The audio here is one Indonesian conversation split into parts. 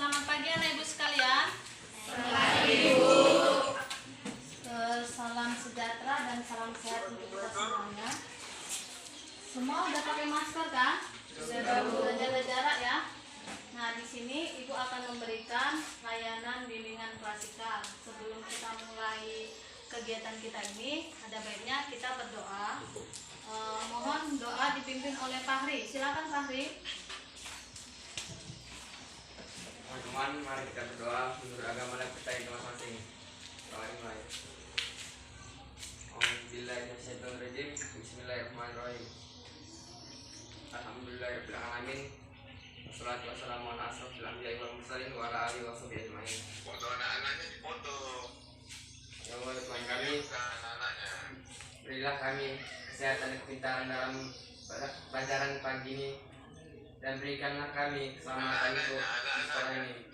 Selamat pagi anak ibu sekalian. Selamat pagi, Ibu. Salam sejahtera dan salam sehat untuk kita semuanya. Semua udah pakai masker kan? Sudah jaga jarak ya. Nah, di sini ibu akan memberikan layanan bimbingan klasikal. Sebelum kita mulai kegiatan kita ini, ada baiknya kita berdoa. Mohon doa dipimpin oleh Fahri. Silakan Fahri. Teman-teman, mari kita berdoa menurut agama dan kita yang masing-masing. Bismillahirrahmanirrahim. Bismillahirrahmanirrahim. Alhamdulillahirabbil alamin. Wassalatu wassalamu ala asrofil anbiya'i wal mursalin wa ala alihi washabihi ajmain. Foto anak-anaknya dipoto. Ya Allah Tuhan kami, Anak-anaknya. berilah kami kesehatan dan kepintaran dalam pelajaran pagi ini, dan berikanlah kami keselamatan untuk sekolah ini.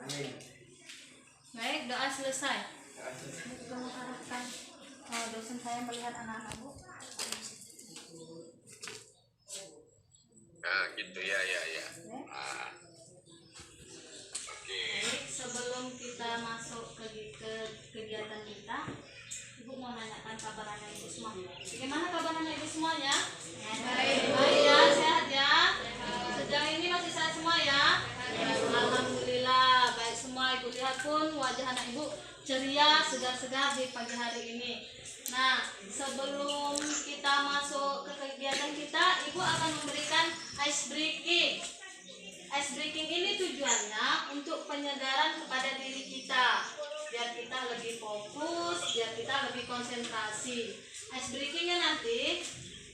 Amin. Baik, doa selesai. Juga mengharapkan dosen saya melihat anak-anak bu. Nah, gitu ya. Oke. Baik, sebelum kita masuk ke kegiatan kita, ibu mau nanyakan kabar anak ibu semua. Bagaimana kabar anak ibu semuanya? Baik. Baik ya, sehat ya. Sejauh ini masih sehat semua ya. Alhamdulillah, baik semua. Ibu lihat pun wajah anak ibu ceria, segar-segar di pagi hari ini. Nah, sebelum kita masuk ke kegiatan kita, ibu akan memberikan ice breaking. Ice breaking ini tujuannya untuk penyadaran kepada diri kita, biar kita lebih fokus, biar kita lebih konsentrasi. Ice breakingnya nanti,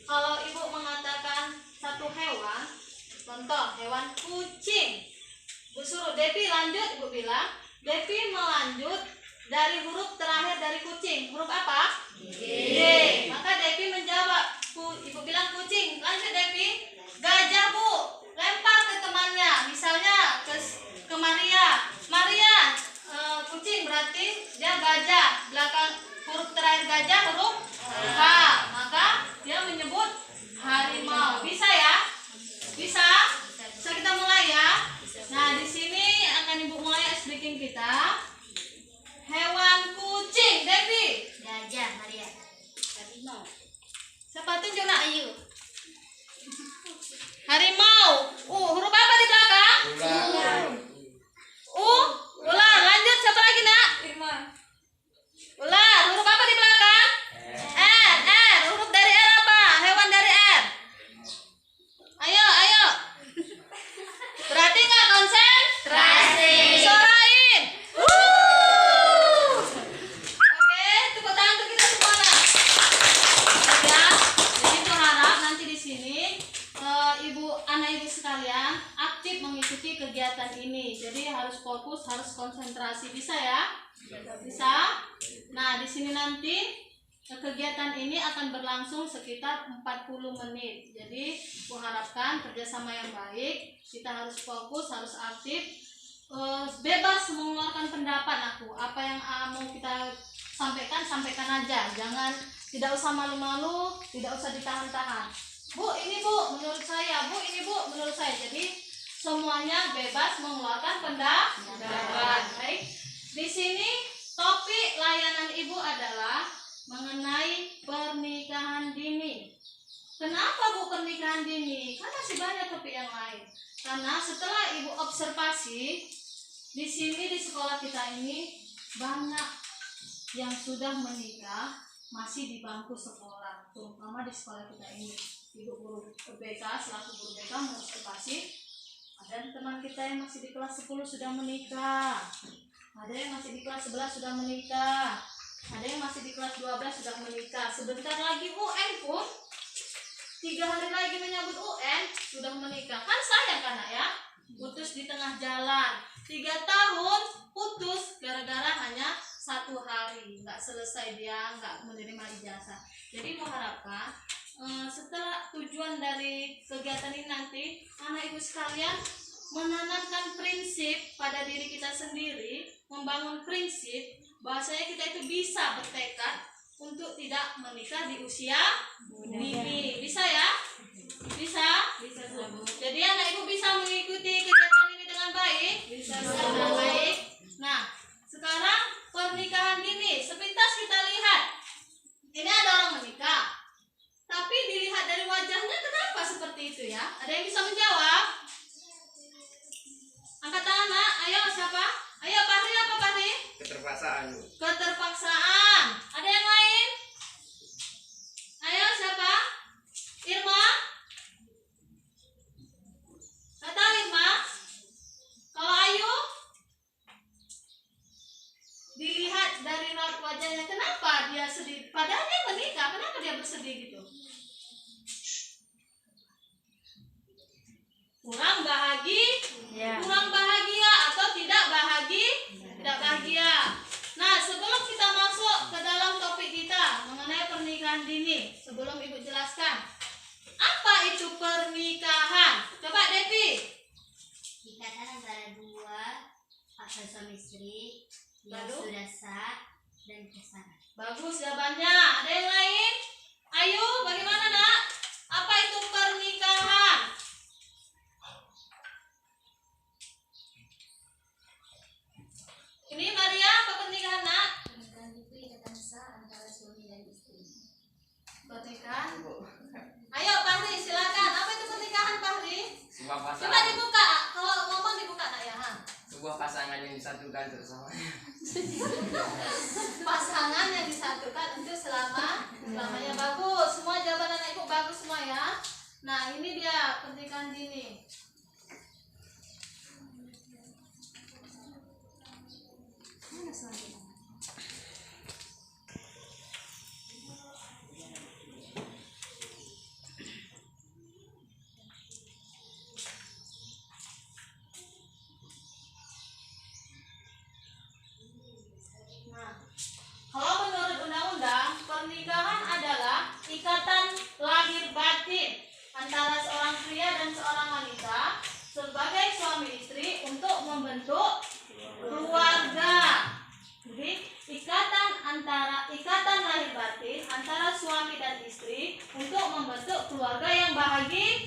kalau ibu mengatakan satu hewan, contoh hewan kucing, ibu suruh Devi lanjut, ibu bilang Devi melanjut dari huruf terakhir dari kucing. Huruf apa? G. Maka Devi menjawab, ibu bilang kucing, lanjut Devi. Gajah bu, lempar ke temannya, misalnya ke Maria. Maria, kucing berarti dia gajah. Belakang huruf terakhir gajah huruf H. Maka dia menyebut harimau. Bisa ya? Bisa? Bisa kita mulai ya? Nah, di sini akan ibu mulai ice breaking kita. Hewan kucing, Devi. Gajah, Maria. Harimau. Siapa tunjuk nak Ayu? Harimau. Huruf apa di belakang? Ular. Lanjut, siapa lagi nak? Firman. Ular. Huruf apa di belakang? R. Huruf dari R apa? Hewan dari R. Ayo. Berarti nggak konsentrasi. Suarain. Oke, tepuk tangan untuk kita semua nak. Ya, jadi ibu harap nanti di sini anak ibu sekalian aktif mengikuti kegiatan ini. Jadi harus fokus, harus konsentrasi. Bisa ya? Bisa. Nah, di sini nanti kegiatan ini akan berlangsung sekitar 40 menit. Jadi, aku harapkan kerjasama yang baik. Kita harus fokus, harus aktif. Bebas mengeluarkan pendapat aku. Apa yang mau kita sampaikan aja. Jangan, tidak usah malu-malu, tidak usah ditahan-tahan. Bu, ini bu, menurut saya. Bu, ini bu, menurut saya. Jadi, semuanya bebas mengeluarkan pendapat. Baik. Di sini topik layanan ibu adalah mengenai pernikahan dini. Kenapa bu pernikahan dini? Kan masih banyak topik yang lain. Karena setelah ibu observasi, di sini di sekolah kita ini banyak yang sudah menikah masih di bangku sekolah, terutama di sekolah kita ini. Ibu guru BK, selaku guru BK mengobservasi, ada teman kita yang masih di kelas 10 sudah menikah, ada yang masih di kelas 11 sudah menikah, ada yang masih di kelas 12 sudah menikah. Sebentar lagi UN pun, 3 hari lagi menyambut UN sudah menikah. Kan sayang kan ya, putus di tengah jalan. 3 tahun putus gara-gara hanya 1 hari, nggak selesai dia nggak menerima ijazah. Jadi mengharapkan setelah tujuan dari kegiatan ini nanti anak ibu sekalian menanamkan prinsip pada diri kita sendiri, membangun prinsip bahwasanya kita itu bisa bertekad untuk tidak menikah di usia dini. Bisa ya? Bisa? Bisa. Jadi anak ibu bisa mengikuti kegiatan ini Ada yang bisa menjawab? Angkat tangan, Nak. Ayo, siapa? Ayo, Fahri apa Fahri? Keterpaksaan, Bu. Keterpaksaan. Ada yang lain? Ayo, siapa? Irma? Gak tahu Irma? Kalau Ayu? Dilihat dari raut wajahnya, kenapa dia sedih? Padahal dia menikah, kenapa dia bersedih gitu? Kurang bahagia, kurang bahagia atau tidak bahagia, tidak bahagia. Nah, sebelum kita masuk ke dalam topik kita mengenai pernikahan dini, sebelum Ibu jelaskan, apa itu pernikahan? Coba Devi. Ikatan antara dua pasangan suami istri yang Lalu? sudah sah dan bersama. Bagus jawabannya. Ada yang lain? Ayo, bagaimana Nak? Apa itu pernikahan? Ini Maria, apa pernikahan Nak? Pernikahan itu ikatan sah antara suami dan istri. Pernikahan. Ayo Fahri, silakan. Apa itu pernikahan Fahri? Sebuah Coba pasangan, dibuka. Kalau ngomong dibuka Nak ya. Ha? sebuah pasangan yang disatukan untuk selamanya. Pasangan yang disatukan untuk selamanya. Bagus. Semua jawaban anak ibu bagus semua ya. Nah, ini dia pernikahan dini. Mana selanjutnya? Nah, kalau menurut undang-undang, pernikahan adalah ikatan lahir batin antara seorang pria dan seorang wanita sebagai suami istri untuk membentuk keluarga. Jadi, ikatan lahir batin antara suami dan istri untuk membentuk keluarga yang bahagia,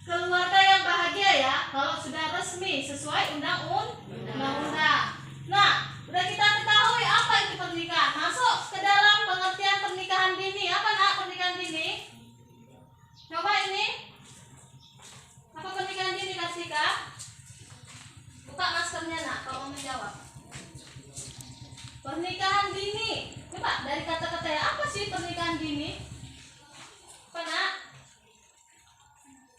keluarga yang bahagia ya, kalau sudah resmi sesuai undang-undang. Nah, udah kita ketahui apa itu pernikahan. Masuk ke dalam pengertian pernikahan dini. Apa Nak pernikahan dini? Coba ini. Apa pernikahan dini kasih Kak? Buka maskernya Nak kalau mau menjawab. Pernikahan dini. Coba dari kata-kata ya, apa sih pernikahan dini? Apa Nak?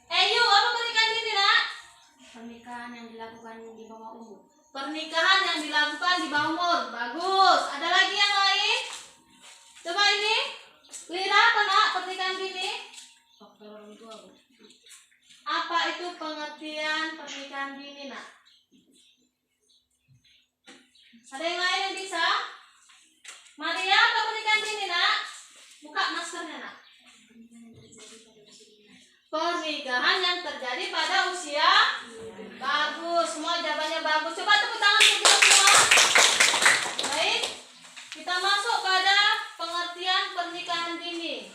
Ayu, apa pernikahan dini Nak? Pernikahan yang dilakukan di bawah umur. Pernikahan yang dilakukan di bawah umur. Bagus. Ada lagi yang lain? Coba ini. Lira apa Nak pernikahan dini? Faktor orang tua, Bu. Apa itu pengertian pernikahan dini Nak? Ada yang lain yang bisa? Maria, apa pernikahan dini Nak? Buka maskernya Nak. Pernikahan yang terjadi pada usia. Bagus, semua jawabannya bagus. Coba tepuk tangan untuk kita semua. Baik, kita masuk pada pengertian pernikahan dini.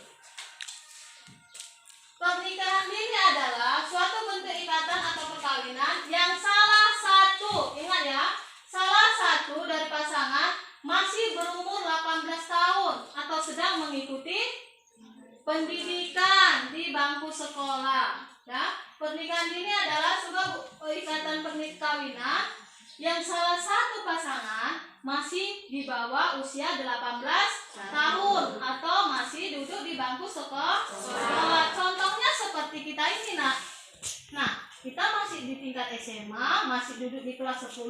Pernikahan dini adalah suatu bentuk ikatan atau perkawinan yang salah satu, ingat ya, salah satu dari pasangan masih berumur 18 tahun atau sedang mengikuti pendidikan di bangku sekolah. Ya, pernikahan dini adalah sebuah ikatan perkawinan yang salah satu pasangan masih di bawah usia 18 tahun atau masih duduk di bangku sekolah. Contohnya seperti kita ini Nak. Nah, kita masih di tingkat SMA, masih duduk di kelas 10,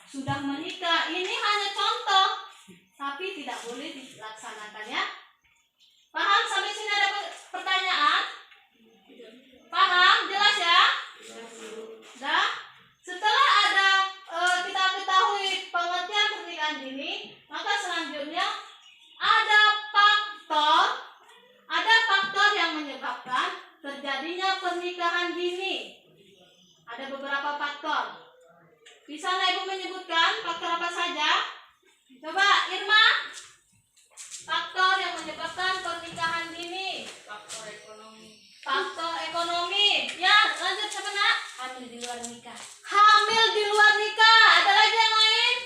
sudah menikah. Ini hanya contoh, tapi tidak boleh dilaksanakan ya. Paham sampai sini? Ada pertanyaan? Paham? Jelas ya? Dah? Setelah ada kita ketahui pengertian pernikahan dini, maka selanjutnya ada faktor yang menyebabkan terjadinya pernikahan dini. Ada beberapa faktor. Bisa Nak Ibu menyebutkan faktor apa saja? Coba Irma. Faktor yang menyebabkan pernikahan dini. Faktor ekonomi. Faktor ekonomi. Ya, lanjut siapa Nak? Hamil di luar nikah. Hamil di luar nikah. Ada lagi yang lain?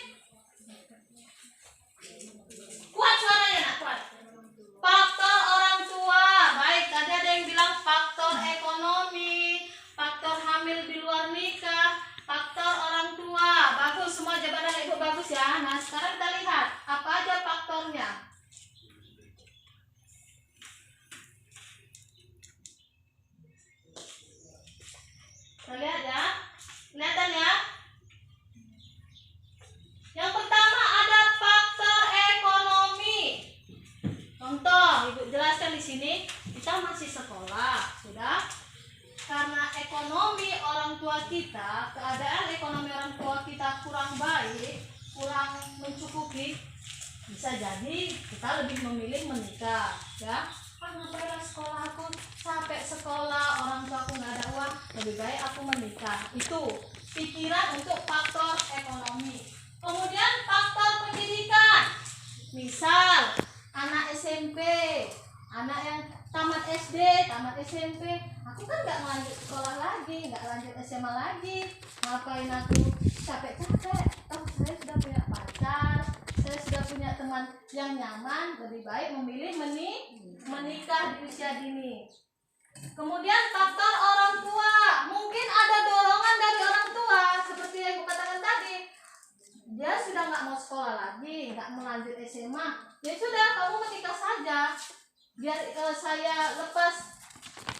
Kuat suaranya Nak, kuat. Faktor orang tua. Baik, tadi ada yang bilang faktor tua kita, keadaan ekonomi orang tua kita kurang baik, kurang mencukupi, bisa jadi kita lebih memilih menikah, ya. Ngapain sekolah, aku capek sekolah, orang tua aku nggak ada uang, lebih baik aku menikah. Itu pikiran untuk faktor ekonomi. Kemudian faktor pendidikan, misal anak SMP, anak yang tamat SD, tamat SMP, aku kan nggak lanjut sekolah lagi, nggak lanjut SMA lagi, ngapain aku capek-capek? Oh, saya sudah punya pacar, saya sudah punya teman yang nyaman, lebih baik memilih menikah di usia dini. Kemudian faktor orang tua, mungkin ada dorongan dari orang tua, seperti yang aku katakan tadi, dia sudah nggak mau sekolah lagi, nggak mau lanjut SMA, ya sudah kamu menikah saja, biar saya lepas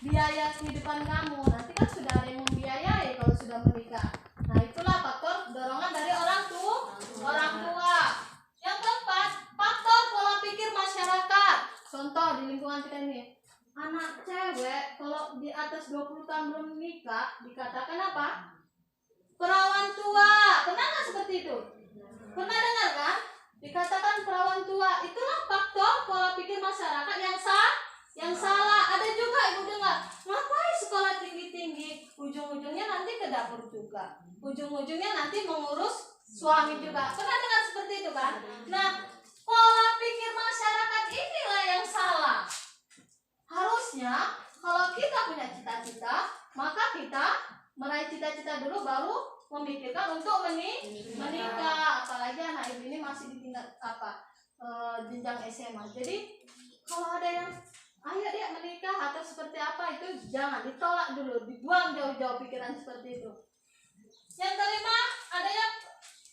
biaya kehidupan kamu, nanti kan sudah ada yang membiayai kalau sudah menikah. Nah itulah faktor dorongan dari orang tua. Yang keempat, faktor pola pikir masyarakat. Contoh di lingkungan kita ini, anak cewek kalau di atas 20 tahun belum menikah dikatakan apa? Perawan tua. Pernah nggak seperti itu? Pernah dengar kan? Dikatakan perawan tua. Itulah faktor pola pikir masyarakat yang salah. Ada juga ibu dengar, ngapain sekolah tinggi-tinggi, ujung-ujungnya nanti ke dapur juga, ujung-ujungnya nanti mengurus suami juga. Pernah dengar seperti itu kan? Nah, pola pikir masyarakat inilah yang salah. Harusnya kalau kita punya cita-cita, maka kita meraih cita-cita dulu, baru memikirkan untuk menikah. Apalagi anak ibu ini masih di tingkat jenjang SMA. Jadi kalau ada yang ayo dia menikah atau seperti apa, itu jangan, ditolak dulu, dibuang jauh-jauh pikiran seperti itu. Yang kelima, adanya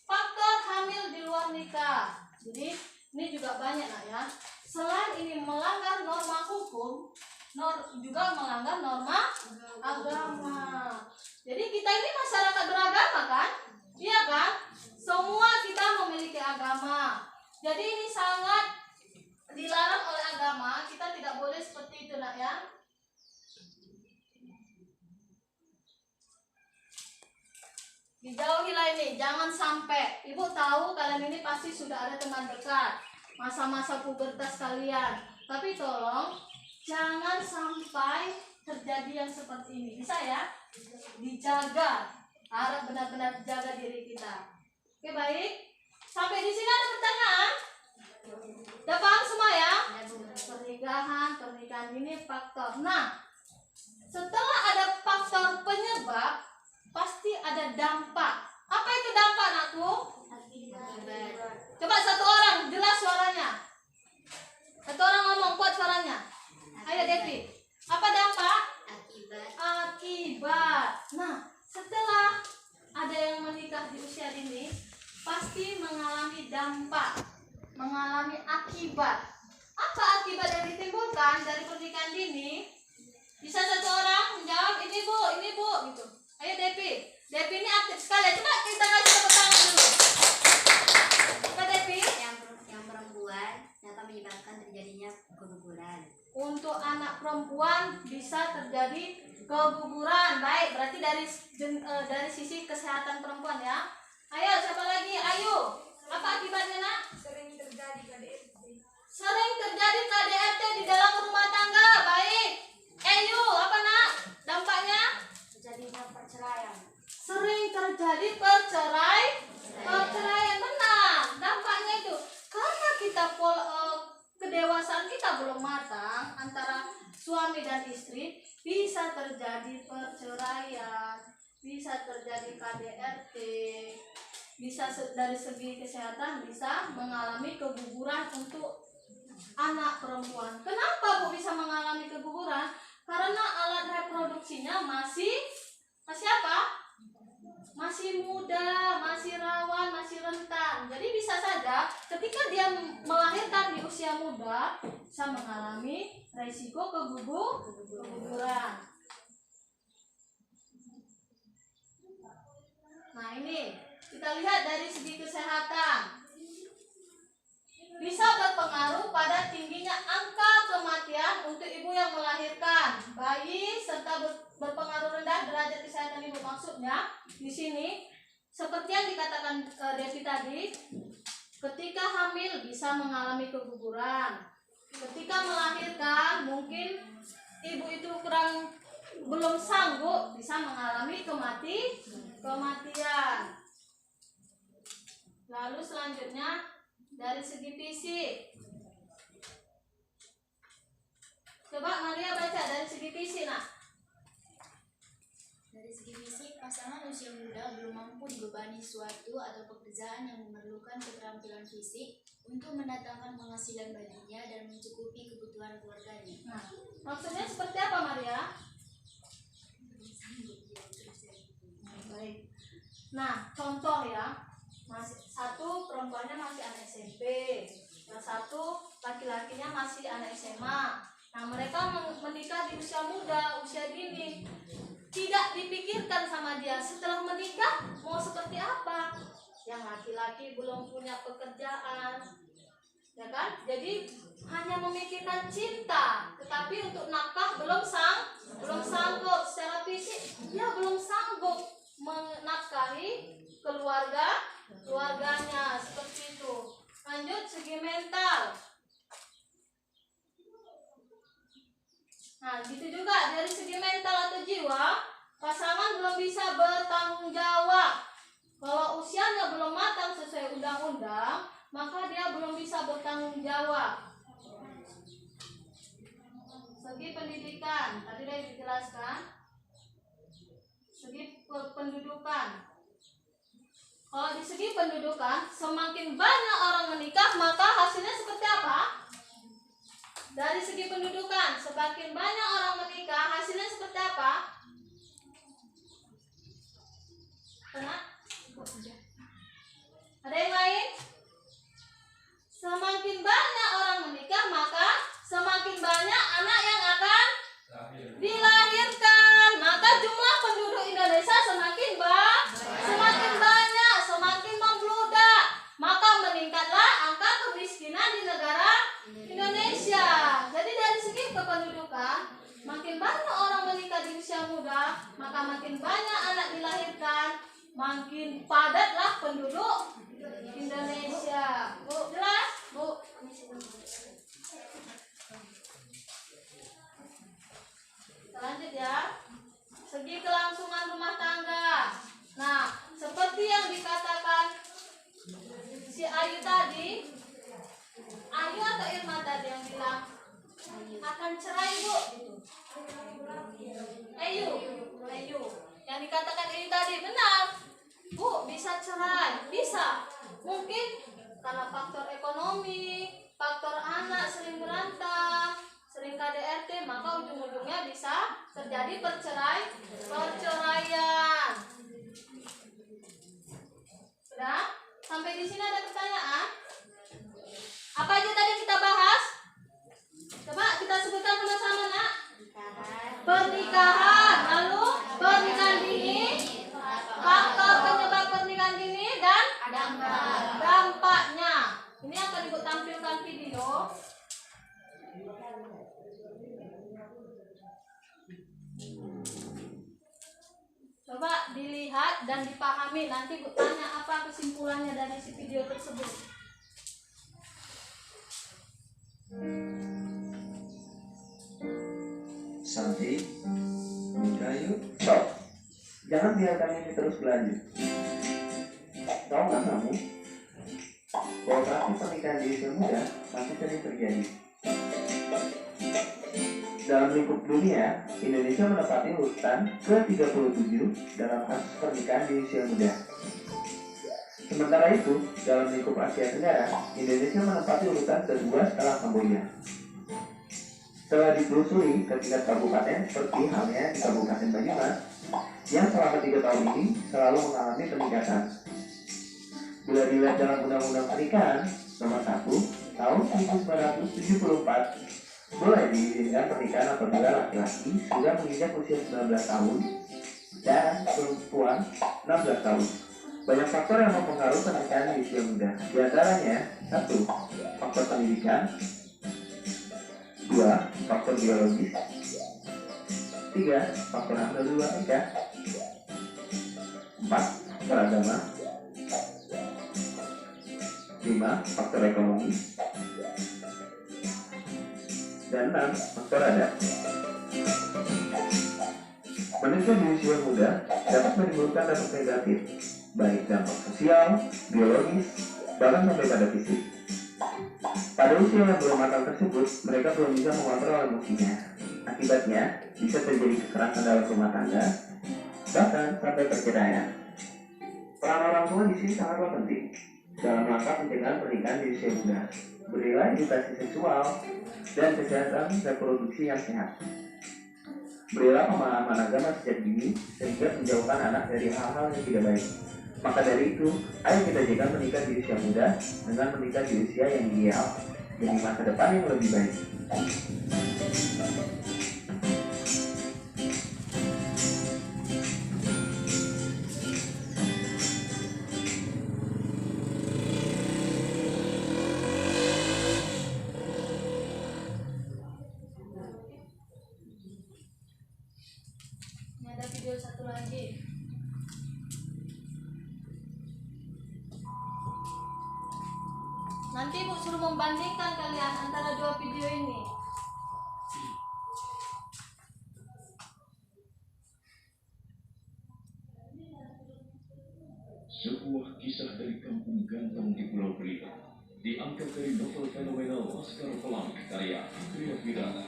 faktor hamil di luar nikah. Jadi ini juga banyak ya. Selain ini melanggar norma hukum, juga melanggar norma agama. Jadi kita ini masyarakat beragama kan? Iya kan? Semua kita memiliki agama. Jadi ini sangat dilarang oleh agama. Kita tidak boleh seperti itu nak ya. Dijauhilah ini, jangan sampai. Ibu tahu kalian ini pasti sudah ada teman dekat, masa-masa pubertas kalian. Tapi tolong jangan sampai terjadi yang seperti ini. Bisa ya? Dijaga. Harap benar-benar jaga diri kita. Oke, baik. Sampai di sini ada pertanyaan? Udah paham semua ya? Pernikahan ini faktor. Nah, setelah ada faktor penyebab, pasti ada dampak. Apa itu dampak, anakku? Coba satu orang jelas suaranya. Satu orang ngomong kuat suaranya. Ayo Devi. Apa dampak? Akibat. Nah, setelah ada yang menikah di usia dini, pasti mengalami dampak, mengalami akibat. Apa akibat yang ditimbulkan dari pernikahan dini? Bisa satu orang menjawab, ini bu, gitu. Ayo Devi. Devi ini aktif sekali. Coba kita kasih tepuk tangan dulu. Apa Devi? Yang perempuan dapat menyebabkan terjadinya keguguran. Untuk anak perempuan bisa terjadi keguguran. Baik, berarti dari sisi kesehatan perempuan ya. Ayo, siapa lagi? Ayo. Apa akibatnya nak? Sering terjadi KDRT di dalam rumah tangga. Baik. Ayo, apa nak? Dampaknya? Terjadinya perceraian. Sering terjadi perceraian. Benar. Dampaknya itu karena kita kedewasaan kita belum matang antara suami dan istri, bisa terjadi perceraian, bisa terjadi KDRT, bisa dari segi kesehatan bisa mengalami keguguran untuk anak perempuan. Kenapa Bu bisa mengalami keguguran? Karena alat reproduksinya masih apa? Masih muda, masih rawan, masih rentan. Jadi bisa saja ketika dia melahirkan di usia muda bisa mengalami resiko keguguran. Nah ini kita lihat dari segi kesehatan. Bisa berpengaruh pada tingginya angka kematian ya untuk ibu yang melahirkan bayi serta berpengaruh rendah derajat kesehatan ibu. Maksudnya di sini seperti yang dikatakan Devi tadi, ketika hamil bisa mengalami keguguran, ketika melahirkan mungkin ibu itu belum sanggup, bisa mengalami kematian. Lalu selanjutnya dari segi fisik, coba Maria baca dari segi fisik nak. Dari segi fisik, pasangan usia muda belum mampu dibebani suatu atau pekerjaan yang memerlukan keterampilan fisik untuk mendatangkan penghasilan baginya dan mencukupi kebutuhan keluarganya. Nah, maksudnya seperti apa Maria? Baik. Nah, contoh ya, satu perempuannya masih anak SMP, yang satu laki-lakinya masih anak SMA. Nah, mereka menikah di usia muda, usia dini. Tidak dipikirkan sama dia setelah menikah mau seperti apa. Yang laki-laki belum punya pekerjaan, ya kan? Jadi hanya memikirkan cinta, tetapi untuk nafkah belum sanggup secara fisik. Dia belum sanggup menafkahi keluarganya seperti itu. Lanjut segi mental. Nah, gitu juga dari segi mental atau jiwa, pasangan belum bisa bertanggung jawab. Kalau usianya belum matang sesuai undang-undang, maka dia belum bisa bertanggung jawab. Segi pendidikan, tadi sudah dijelaskan. Segi pendudukan. Kalau di segi pendudukan, semakin banyak orang menikah, maka hasilnya seperti apa? Dari segi pendudukan, semakin banyak orang menikah, hasilnya seperti apa? Ada yang lain? Semakin banyak orang menikah, maka semakin banyak anak yang akan dilahirkan. Maka jumlah penduduk Indonesia semakin banyak, semakin membludak. Maka meningkatlah angka kemiskinan di negara Indonesia. Jadi dari segi kependudukan, makin banyak orang menikah di usia muda, maka makin banyak anak dilahirkan, makin padatlah penduduk Indonesia. Bu, jelas? Bu. Lanjut ya. Segi kelangsungan rumah tangga. Nah, seperti yang dikatakan si Ayu tadi, Ayu atau Irma tadi yang bilang akan cerai bu. Ayu. Yang dikatakan Ayu tadi benar. Bu, bisa cerai, bisa. Mungkin karena faktor ekonomi, faktor anak sering berantem, sering KDRT, maka ujung-ujungnya bisa terjadi perceraian. Sudah? Sampai di sini ada pertanyaan? Apa aja tadi kita bahas? Coba kita sebutkan bersama nak. Pernikahan, lalu pernikahan dini, faktor penyebab pernikahan dini dan dampaknya. Ini akan ibu tampilkan video. Coba dilihat dan dipahami. Nanti ibu tanya apa kesimpulannya dari si video tersebut. Santi, udah yuk. Stop. Jangan biarkan ini terus berlanjut. Tahu nggak kamu? Bahwa praktik pernikahan di usia muda masih sering terjadi. Dalam lingkup dunia, Indonesia menempati urutan ke-37 dalam kasus pernikahan di usia muda. Sementara itu, dalam lingkup Asia Tenggara, Indonesia menempati urutan kedua setelah Kamboja. Setelah ditelusuri ke tingkat kabupaten seperti halnya di Kabupaten Banyumas, yang selama 3 tahun ini selalu mengalami peningkatan. Bila dilihat dalam Undang-Undang Pernikahan Nomor 1 Tahun 1974, boleh diizinkan pernikahan apabila laki-laki sudah menginjak usia 19 tahun dan perempuan 16 tahun. Banyak faktor yang mempengaruhi pernikahan di usia muda. Di antaranya, 1. Faktor pendidikan. 2. Faktor biologis. 3. Faktor keluarga. 4. Faktor agama. 5. Faktor ekonomi. Dan 6. Faktor adat. Menikah di usia muda dapat menimbulkan dampak negatif, baik dampak sosial, biologis, bahkan sampai pada fisik. Pada usia yang belum matang tersebut, mereka belum bisa mengontrol emosinya. Akibatnya, bisa terjadi kekerasan dalam rumah tangga, bahkan sampai perceraian. Peran orang tua di sini sangatlah penting dalam rangka pencegahan pernikahan di usia muda. Berilah edukasi seksual dan kesehatan reproduksi yang sehat. Berilah pemahaman agama sejak dini sehingga menjauhkan anak dari hal-hal yang tidak baik. Maka dari itu, ayo kita jaga menikah di usia muda dengan menikah di usia yang ideal demi masa depan yang lebih baik. Ini ada video satu lagi. Nanti Bu suruh membandingkan kalian antara dua video ini. Sebuah kisah dari kampung ganteng di Pulau Belitung diangkat dari novel fenomenal Laskar Pelangi karya Andrea Pirata.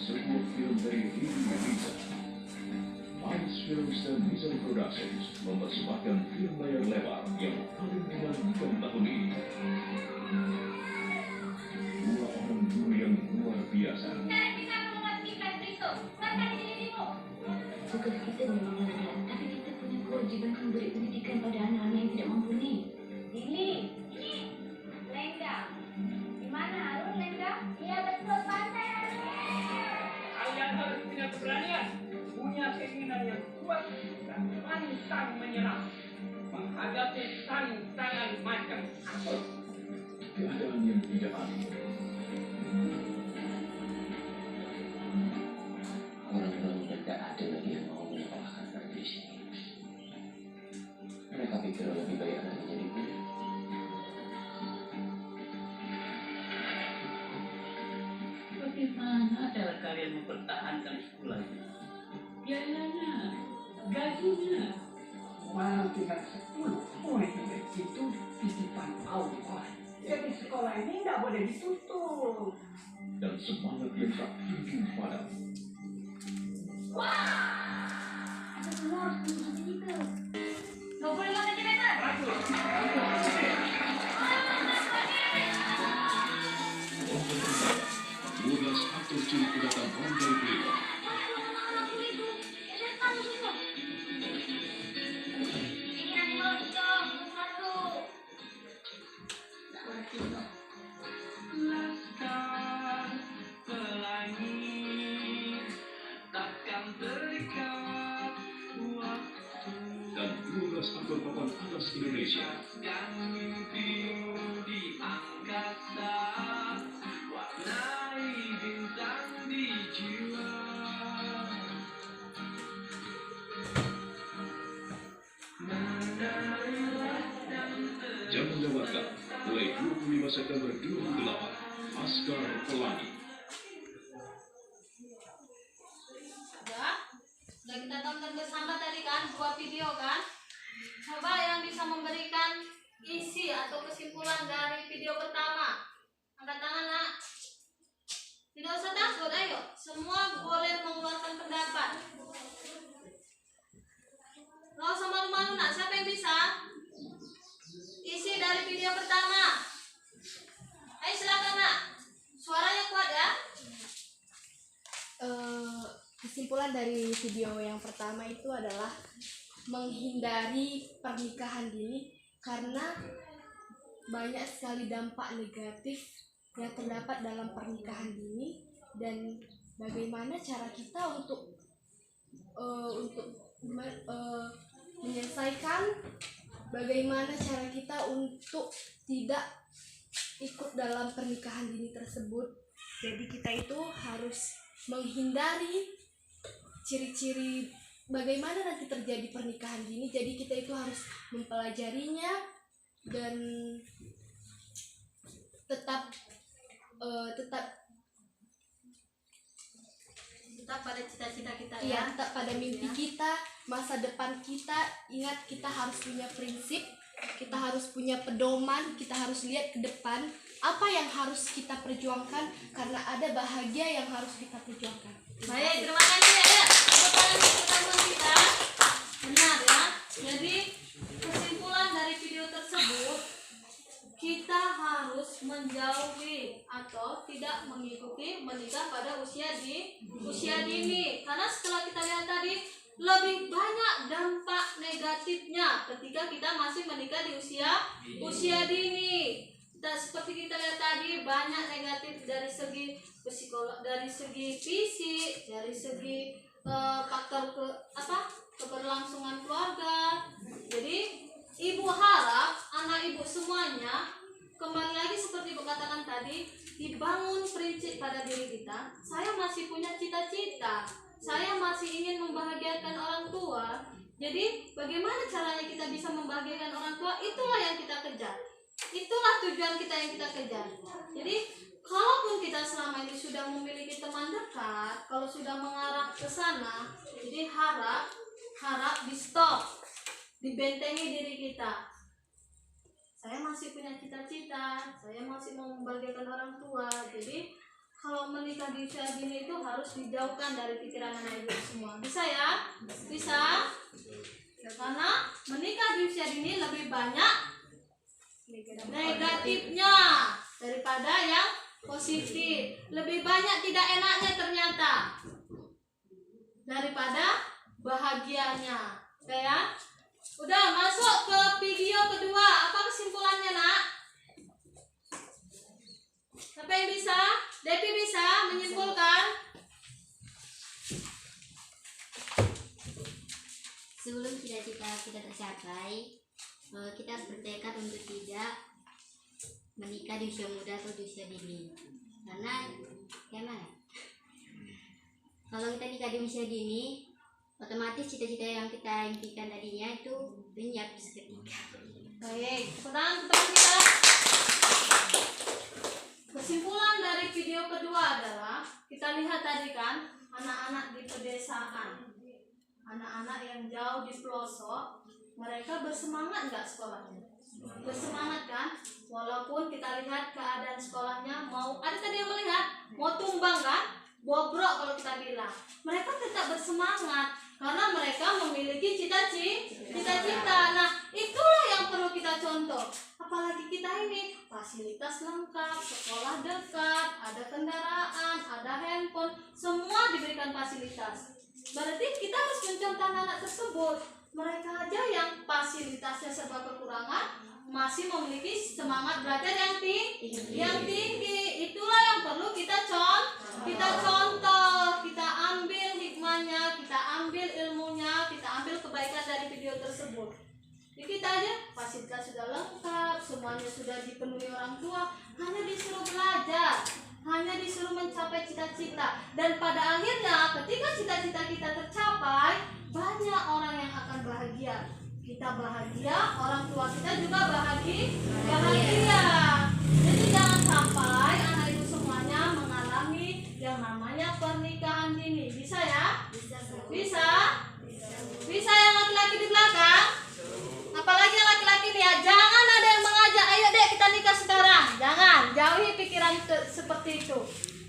Sebuah film dari Rini Riza. Ice Films dan Nizam Productions mempersembahkan film layar lebar yang paling dinantikan tahun ini. Dua orang guru yang luar biasa. Tugas kita memang berat, tapi kita punya kewajiban memberi pendidikan pada anak-anak yang tidak mumpuni. Lili, Lengga. Di mana Harun, Lengga? Iya betul, pantai Harun. Kalian harus punya keberanian, punya keinginan yang kuat, dan pantang menyerah menghadapi tantangan macam apa. Keadaan yang tidak adil. Orang-orang tidak ada lagi yang mau menyekolahkan mereka di sini. Mereka pikir lebih baik anaknya jadi guru. Bagaimana cara kalian mempertahankan sekolah ini? Biayanya, gajinya. Malah tinggal 10 murid itu titipan Allah. Jadi sekolah ini tidak boleh ditutup. Dan semangat yang tak ujung padam. Kita semua harus berusaha kita. 25 cm. Tugas atau ciri kedatangan orang dari Belitung. Ini nanti bagus dong, satu. Laskar Pelangi takkan terikat waktu. Dan 12 aktor papan atas Indonesia. Dan mimpimu di angkasa, warnai bintang di jiwa. Menarilah dan Jangan lewatkan, mulai 25 September 2008, Laskar Pelangi. Udah kita tonton bersama tadi kan, dua video kan. Coba yang bisa memberikan isi atau kesimpulan dari video pertama. Angkat tangan nak. Tidak usah takut, ayo. Semua boleh mengeluarkan pendapat. Gak usah malu-malu nak, siapa yang bisa? Isi dari video pertama. Ayo silakan nak. Suaranya kuat ya. Kesimpulan dari video yang pertama itu adalah menghindari pernikahan dini karena banyak sekali dampak negatif yang terdapat dalam pernikahan dini, dan bagaimana cara kita untuk menyelesaikan, bagaimana cara kita untuk tidak ikut dalam pernikahan dini tersebut. Jadi kita itu harus menghindari ciri-ciri bagaimana nanti terjadi pernikahan dini. Jadi kita itu harus mempelajarinya dan tetap pada cita-cita kita ya, tetap pada mimpi kita, masa depan kita. Ingat, kita harus punya prinsip, kita harus punya pedoman, kita harus lihat ke depan apa yang harus kita perjuangkan, karena ada bahagia yang harus kita perjuangkan. Baik, terima kasih ya. Tepuk tangan untuk teman kita. Benar ya. Jadi kesimpulan dari video tersebut, kita harus menjauhi atau tidak mengikuti menikah pada usia dini. Karena setelah kita lihat tadi, lebih banyak dampak negatifnya ketika kita masih menikah di usia dini. Dan seperti kita lihat tadi, banyak negatif dari segi psikolog, dari segi fisik, dari segi faktor keberlangsungan keluarga. Jadi ibu harap anak ibu semuanya, kembali lagi seperti ibu katakan tadi, dibangun prinsip pada diri kita. Saya masih punya cita-cita, saya masih ingin membahagiakan orang tua. Jadi bagaimana caranya kita bisa membahagiakan orang tua? Itulah yang kita kejar, itulah tujuan kita yang kita kejar. Jadi kalaupun kita selama ini sudah memiliki teman dekat, kalau sudah mengarah ke sana, jadi harap di stop, dibentengi diri kita. Saya masih punya cita-cita, saya masih mau membahagiakan orang tua. Jadi kalau menikah di usia dini itu harus dijauhkan dari pikiran anak ibu semua. Bisa ya? Bisa? Karena menikah di usia dini lebih banyak negatifnya daripada yang positif. Lebih banyak tidak enaknya ternyata daripada bahagianya. Oke ya? Udah masuk ke video kedua. Apa kesimpulannya, Nak? Siapa yang bisa? Depi bisa menyimpulkan? Sebelum cita-cita kita tercapai, kita harus bertekad untuk tidak menikah di usia muda atau di usia dini. Karena gimana? Kalau kita nikah di usia dini, otomatis cita-cita yang kita impikan tadinya itu lenyap seketika. Baik, sekarang teman kita. Kesimpulan dari video kedua adalah, kita lihat tadi kan, anak-anak di pedesaan, anak-anak yang jauh di pelosok, mereka bersemangat nggak sekolahnya? Bersemangat kan? Walaupun kita lihat keadaan sekolahnya mau, ada tadi yang melihat, mau tumbang kan? Bobrok kalau kita bilang. Mereka tetap bersemangat karena mereka memiliki cita-cita. Nah, itulah yang perlu kita contoh. Apalagi kita ini fasilitas lengkap, sekolah dekat, ada kendaraan, ada handphone, semua diberikan fasilitas. Berarti kita harus mencontoh anak tersebut. Mereka aja yang fasilitasnya serba kekurangan masih memiliki semangat belajar yang tinggi. Itulah yang perlu kita contoh, kita ambil hikmahnya, kita ambil ilmunya, kita ambil kebaikan dari video tersebut. Jadi kita aja fasilitas sudah lengkap, semuanya sudah dipenuhi orang tua, hanya disuruh belajar, hanya disuruh mencapai cita-cita. Dan pada akhirnya ketika cita-cita kita tercapai, banyak orang yang akan bahagia. Kita bahagia, orang tua kita juga bahagia. Jadi jangan sampai anak ibu semuanya mengalami yang namanya pernikahan dini. Bisa ya? Bisa yang laki-laki di belakang? Apalagi yang laki-laki nih ya, jangan ada yang mengajak, ayo dek kita nikah sekarang. Jangan, jauhi pikiran seperti itu.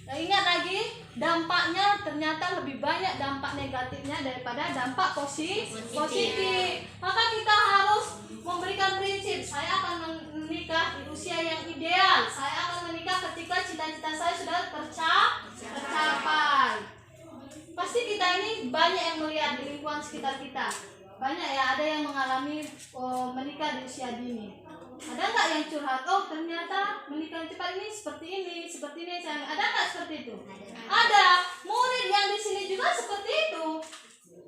Nah, ingat lagi, dampaknya ternyata lebih banyak dampak negatifnya daripada dampak positif. Maka kita harus memberikan prinsip, saya akan menikah di usia yang ideal. Saya akan menikah ketika cita-cita saya sudah tercapai. Pasti kita ini banyak yang melihat di lingkungan sekitar kita. Banyak ya, ada yang mengalami menikah di usia dini. Ada nggak yang curhat? Oh ternyata menikah cepat ini seperti ini sayang. Ada nggak seperti itu? Ada. Murid yang di sini juga seperti itu.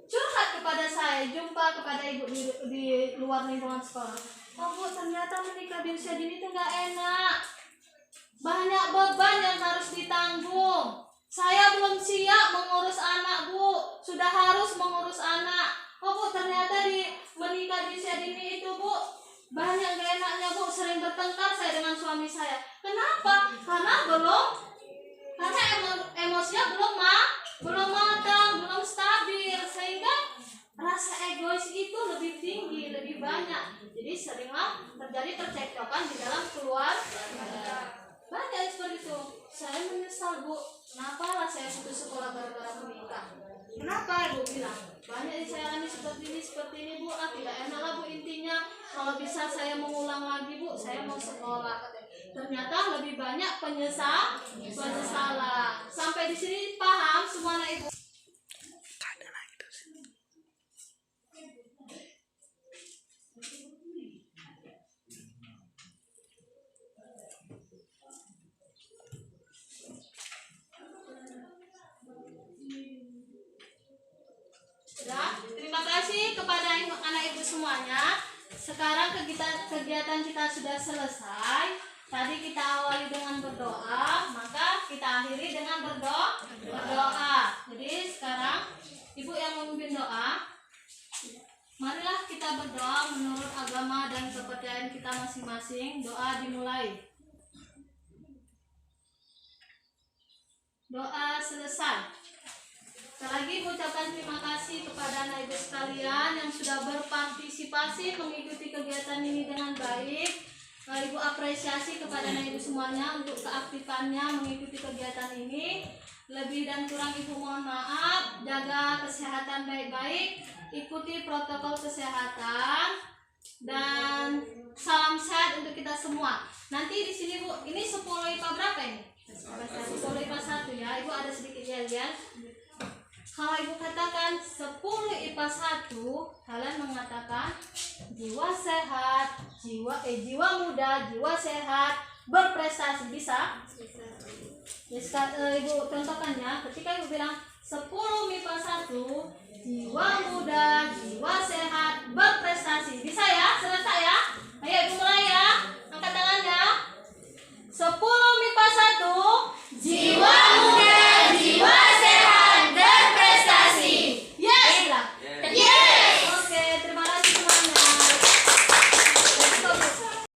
Curhat kepada saya, jumpa kepada ibu di luar lingkungan sekolah. Oh bu, ternyata menikah di usia dini itu nggak enak. banyak beban yang harus ditanggung. Saya belum siap mengurus anak, Bu. Sudah harus mengurus anak. Oh, Bu, ternyata menikah di usia dini itu, Bu, banyak gak enaknya, Bu. Sering bertengkar saya dengan suami saya. Kenapa? Karena emosinya belum matang, belum stabil, sehingga rasa egois itu lebih tinggi, lebih banyak. Jadi seringlah terjadi percekcokan di dalam keluarga. Banyak seperti itu. Saya menyesal, Bu. Kenapa lah saya putus sekolah gara-gara menikah? Kenapa? Ibu bilang banyak yang saya alami seperti ini, Bu. Tidak enak lah, Bu. Intinya kalau bisa saya mengulang lagi, Bu, saya mau sekolah. Ternyata lebih banyak penyesalan. Sampai di sini paham semuanya, Ibu? Ya, terima kasih kepada anak ibu semuanya. Sekarang kegiatan kita sudah selesai. Tadi kita awali dengan berdoa, maka kita akhiri dengan berdoa. Jadi sekarang ibu yang memimpin doa. Marilah kita berdoa menurut agama dan kepercayaan kita masing-masing. Doa dimulai. Doa selesai. Sekali lagi mengucapkan terima kasih kepada anak ibu sekalian yang sudah berpartisipasi mengikuti kegiatan ini dengan baik. Ibu apresiasi kepada anak ibu semuanya untuk keaktifannya mengikuti kegiatan ini. Lebih dan kurang ibu mohon maaf. Jaga kesehatan baik-baik, ikuti protokol kesehatan, dan salam sehat untuk kita semua. Nanti di sini, Bu, ini 10 IPA berapa ini? 10 IPA 1 ya. Ibu ada sedikit yel-yel. Kalau ibu katakan 10 IPA 1, kalian mengatakan jiwa sehat, jiwa muda, jiwa sehat, berprestasi. Bisa? Ibu contohkan ya. Ketika ibu bilang 10 IPA 1, jiwa muda,